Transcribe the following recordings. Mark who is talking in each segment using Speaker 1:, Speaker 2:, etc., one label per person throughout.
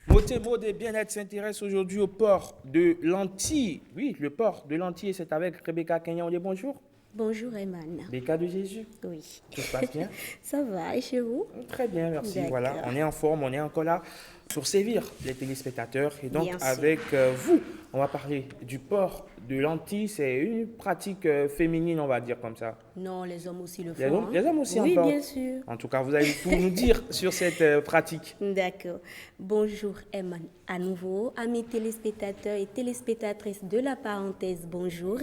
Speaker 1: Beauté, mode et bien-être s'intéresse aujourd'hui au port de lentilles. Oui, le port de lentilles, c'est avec Rebecca Kenyan. On dit bonjour.
Speaker 2: Bonjour Eman.
Speaker 1: Becca de Jésus.
Speaker 2: Oui.
Speaker 1: Tout se passe bien?
Speaker 2: Ça va, et chez vous?
Speaker 1: Très bien, merci. Voilà,
Speaker 2: D'accord.
Speaker 1: on est en forme, on est encore là pour sévir les téléspectateurs. Et donc,
Speaker 2: Bien sûr.
Speaker 1: avec vous, on va parler du port de lentilles. C'est une pratique féminine, on va dire comme ça.
Speaker 2: Non, les hommes aussi le
Speaker 1: Les
Speaker 2: font,
Speaker 1: hommes,
Speaker 2: hein?
Speaker 1: les hommes aussi en
Speaker 2: Oui, bien
Speaker 1: portent.
Speaker 2: sûr.
Speaker 1: En tout cas, vous allez tout nous dire sur cette pratique.
Speaker 2: D'accord. Bonjour Eman. À nouveau, amis téléspectateurs et téléspectatrices de la parenthèse, bonjour.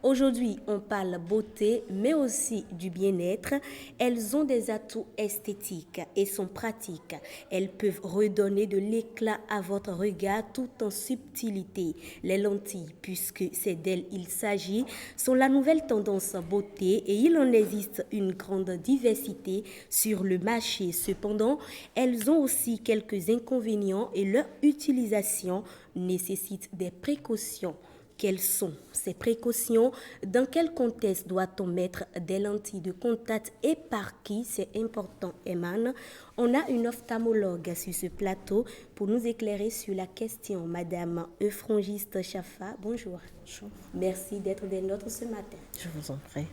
Speaker 2: Aujourd'hui, on parle beauté, mais aussi du bien-être. Elles ont des atouts esthétiques et sont pratiques. Elles peuvent redonner de l'éclat à votre regard tout en subtilité. Les lentilles, puisque c'est d'elles il s'agit, sont la nouvelle tendance beauté et il en existe une grande diversité sur le marché. Cependant, elles ont aussi quelques inconvénients et leur utilisation nécessite des précautions. Quelles sont ces précautions? Dans quel contexte doit-on mettre des lentilles de contact et par qui? C'est important, Eman. On a une ophtalmologue sur ce plateau pour nous éclairer sur la question. Madame Euphrongiste Chafa, bonjour.
Speaker 3: Bonjour.
Speaker 2: Merci d'être des nôtres ce matin.
Speaker 3: Je vous en prie.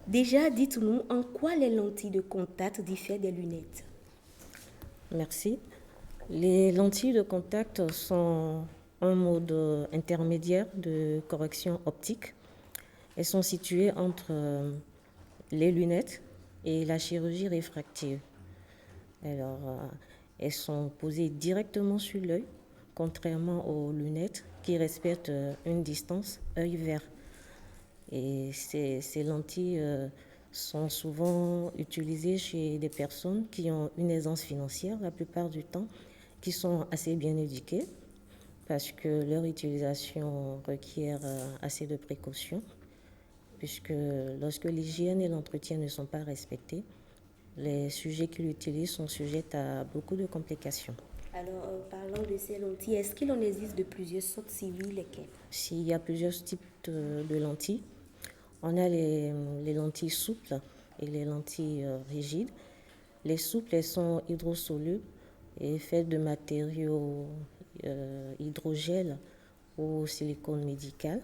Speaker 2: Déjà, dites-nous en quoi les lentilles de contact diffèrent des lunettes.
Speaker 3: Merci. Les lentilles de contact sont un mode intermédiaire de correction optique. Elles sont situées entre les lunettes et la chirurgie réfractive. Alors, elles sont posées directement sur l'œil, contrairement aux lunettes qui respectent une distance œil vers. Et ces lentilles sont souvent utilisées chez des personnes qui ont une aisance financière la plupart du temps, qui sont assez bien éduquées parce que leur utilisation requiert assez de précautions, puisque lorsque l'hygiène et l'entretien ne sont pas respectés, les sujets qui l'utilisent sont sujets à beaucoup de complications.
Speaker 2: Alors, parlons de ces lentilles. Est-ce qu'il en existe de plusieurs sortes, si oui, lesquelles?
Speaker 3: S'il y a plusieurs types de lentilles, on a les lentilles souples et les lentilles rigides. Les souples, elles sont hydrosolubles et faites de matériaux hydrogel ou silicone médical.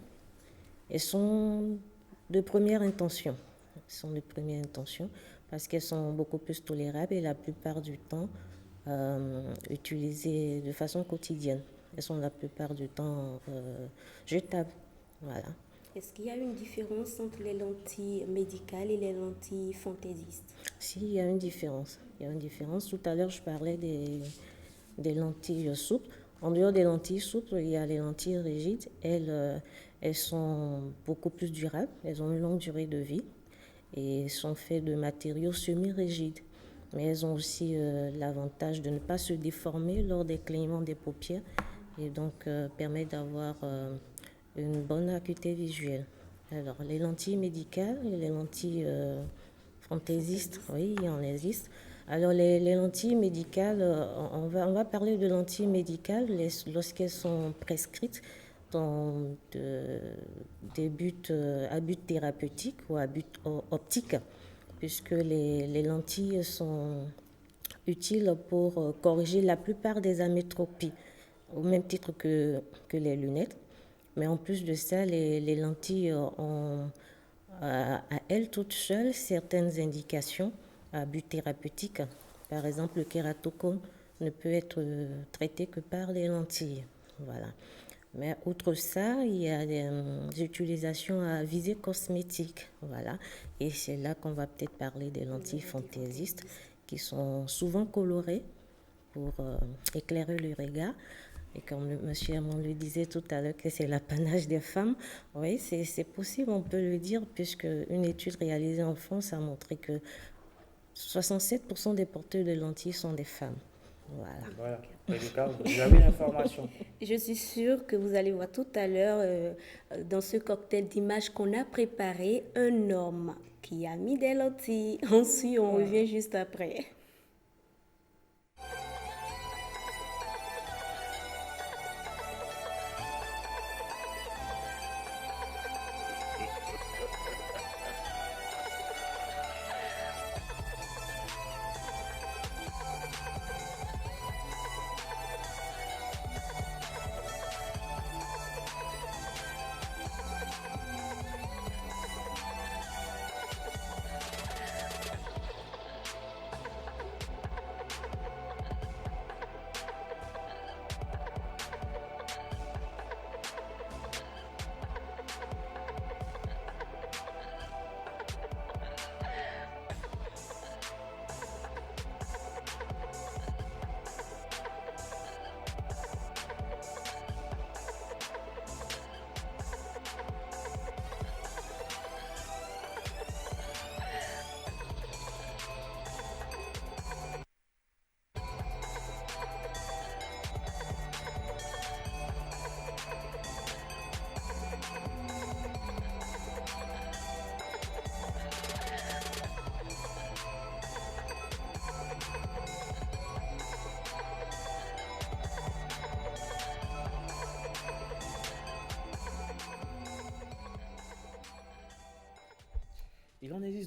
Speaker 3: Elles sont de première intention. Parce qu'elles sont beaucoup plus tolérables et la plupart du temps utilisées de façon quotidienne. Elles sont la plupart du temps jetables. Voilà.
Speaker 2: Est-ce qu'il y a une différence entre les lentilles médicales et les lentilles fantaisistes?
Speaker 3: Si, il y a une différence. Tout à l'heure, je parlais des lentilles souples. En dehors des lentilles souples, il y a les lentilles rigides. Elles sont beaucoup plus durables. Elles ont une longue durée de vie et sont faites de matériaux semi-rigides. Mais elles ont aussi l'avantage de ne pas se déformer lors des clignements des paupières et donc permettent d'avoir une bonne acuité visuelle. Alors, les lentilles médicales et les lentilles fantaisistes, oui, il en existe. Alors, les lentilles médicales, on va parler de lentilles médicales lorsqu'elles sont prescrites dans des buts à but thérapeutique ou à but optique, puisque les lentilles sont utiles pour corriger la plupart des amétropies, au même titre que les lunettes. Mais en plus de ça, les lentilles ont à elles toutes seules certaines indications à but thérapeutique. Par exemple, le kératocone ne peut être traité que par les lentilles. Voilà. Mais outre ça, il y a des utilisations à visée cosmétique. Voilà. Et c'est là qu'on va peut-être parler des lentilles fantaisistes qui sont souvent colorées pour éclairer le regard. Et comme monsieur Hamon le disait tout à l'heure que c'est l'apanage des femmes, oui, c'est possible, on peut le dire, puisque une étude réalisée en France a montré que 67% des porteurs de lentilles sont des femmes. Voilà.
Speaker 1: Vous avez l'information.
Speaker 2: Je suis sûre que vous allez voir tout à l'heure dans ce cocktail d'images qu'on a préparé un homme qui a mis des lentilles. Ensuite, on revient juste après.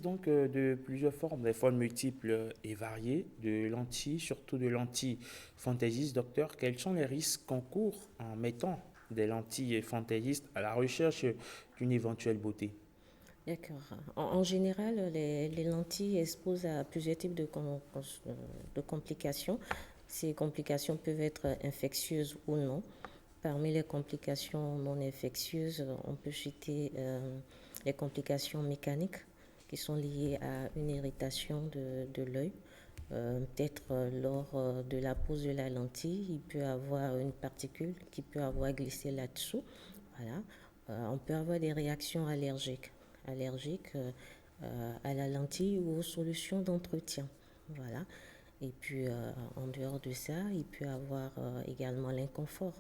Speaker 1: donc de plusieurs formes, des formes multiples et variées de lentilles, surtout de lentilles fantaisistes. Docteur, quels sont les risques qu'on court en mettant des lentilles fantaisistes à la recherche d'une éventuelle beauté?
Speaker 3: D'accord. En général, les lentilles exposent à plusieurs types de complications. Ces complications peuvent être infectieuses ou non. Parmi les complications non infectieuses, on peut citer les complications mécaniques qui sont liées à une irritation de l'œil. Peut-être lors de la pose de la lentille, il peut y avoir une particule qui peut avoir glissé là-dessous. Voilà. On peut avoir des réactions allergiques à la lentille ou aux solutions d'entretien. Voilà. Et puis, en dehors de ça, il peut y avoir également l'inconfort.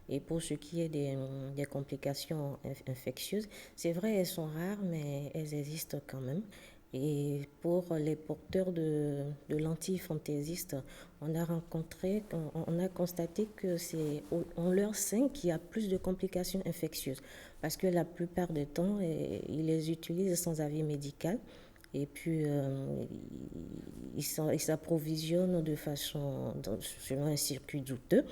Speaker 3: Et pour ce qui est des complications infectieuses, c'est vrai, elles sont rares, mais elles existent quand même. Et pour les porteurs de lentilles fantaisistes, on a constaté que c'est en leur sein qu'il y a plus de complications infectieuses. Parce que la plupart du temps, ils les utilisent sans avis médical. Et puis, ils s'approvisionnent selon un circuit douteux.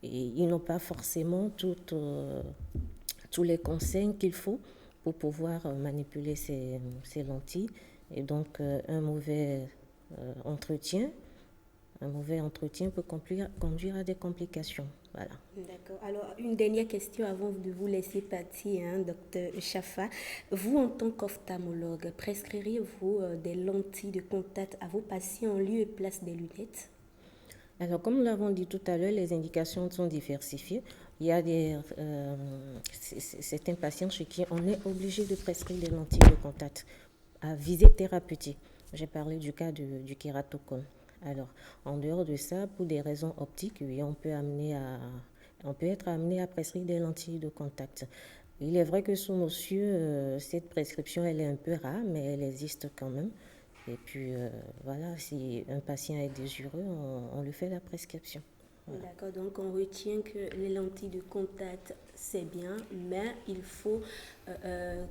Speaker 3: Et ils n'ont pas forcément tous les conseils qu'il faut pour pouvoir manipuler ces lentilles. Et donc, un mauvais entretien peut conduire à des complications. Voilà.
Speaker 2: D'accord. Alors, une dernière question avant de vous laisser partir, docteur Chaffa. Vous, en tant qu'ophtalmologue, prescririez-vous des lentilles de contact à vos patients en lieu et place des lunettes?
Speaker 3: Alors, comme nous l'avons dit tout à l'heure, les indications sont diversifiées. Il y a certains patients chez qui on est obligé de prescrire des lentilles de contact à visée thérapeutique. J'ai parlé du cas du kératocone. Alors, en dehors de ça, pour des raisons optiques, oui, on peut être amené à prescrire des lentilles de contact. Il est vrai que sous nos cieux, cette prescription, elle est un peu rare, mais elle existe quand même. Et puis, voilà, si un patient est désireux, on lui fait la prescription. Voilà.
Speaker 2: D'accord, donc on retient que les lentilles de contact, c'est bien, mais il faut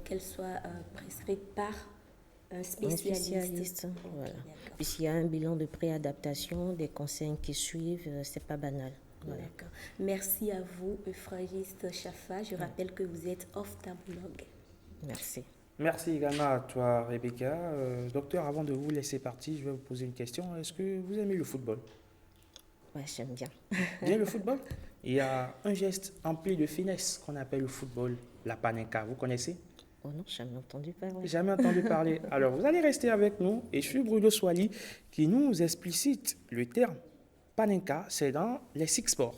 Speaker 2: qu'elles soient prescrites par un spécialiste.
Speaker 3: Voilà. Puis s'il y a un bilan de préadaptation, des conseils qui suivent, c'est pas banal. Voilà.
Speaker 2: D'accord. Merci à vous, Euphragiste Chaffa. Je rappelle que vous êtes ophtalmologue.
Speaker 3: Merci.
Speaker 1: Merci également à toi, Rebecca. Docteur, avant de vous laisser partir, je vais vous poser une question. Est-ce que vous aimez le football?
Speaker 3: Ouais, j'aime bien.
Speaker 1: Bien le football? Il y a un geste empli de finesse qu'on appelle le football, la panenka. Vous connaissez?
Speaker 3: Oh non, jamais entendu parler.
Speaker 1: Jamais entendu parler. Alors, vous allez rester avec nous et je suis Bruno Swali qui nous explicite le terme panenka, c'est dans les six sports.